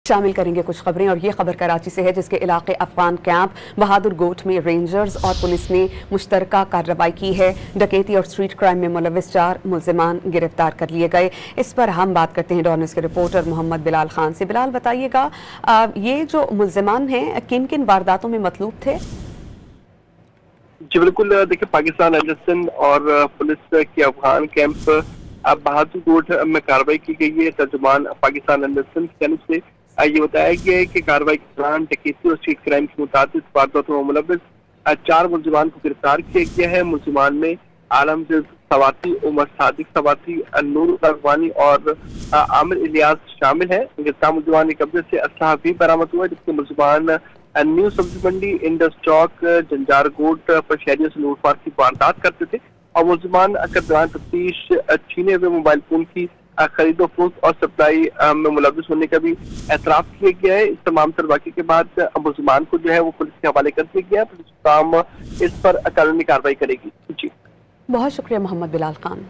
शामिल करेंगे कुछ खबरें और ये खबर कराची से है जिसके इलाके अफगान कैंप बहादुर गोट में रेंजर्स और पुलिस ने मुश्तरका कार्रवाई की है। डकैती और स्ट्रीट क्राइम में मुलविस 4 मुल्जिमान गिरफ्तार कर लिए गए। इस पर हम बात करते हैं डॉन न्यूज़ के रिपोर्टर मोहम्मद बिलाल खान से। बिलाल, बताइएगा ये जो मुल्जिमान हैं किन किन वारदातों में मतलूब थे? जी बिल्कुल, देखिए पाकिस्तान एजेंसन और पुलिस के अफगान कैंप बहादुर गोट में कार्रवाई की गई है। तर्जुमान पाकिस्तान एजेंसन की जानिब से ये बताया गया है कि कार्रवाई के दौरान डकैती और स्ट्रीट क्राइम की मुताबिक वारदातों में मुलविस 4 मुल्जिमान को गिरफ्तार किया गया है। मुल्जिमान में आलम सवाती, उमर सादिक सवाती, नूर अफगानी और आमिर इलियास शामिल है। गिरफ्तार मुल्जिमान के कब्जे से असलहा भी बरामद हुआ, जिसके मुल्जिमान न्यू सब्जी मंडी, इंडस चौक, जंजार गोट पर शहरियों से लूटपाट की वारदात करते थे और मुल्जिमान के दौरान तफ्तीश छीने हुए मोबाइल फोन की खरीदो फरोख्त और सप्लाई में मुलविस होने का भी एतराफ किया गया है। इस तमाम तर वाक़े के बाद मुल्जिमान को जो है वो पुलिस के हवाले कर दिया गया। पुलिस काम इस पर कानूनी कार्रवाई करेगी। जी, बहुत शुक्रिया मोहम्मद बिलाल खान।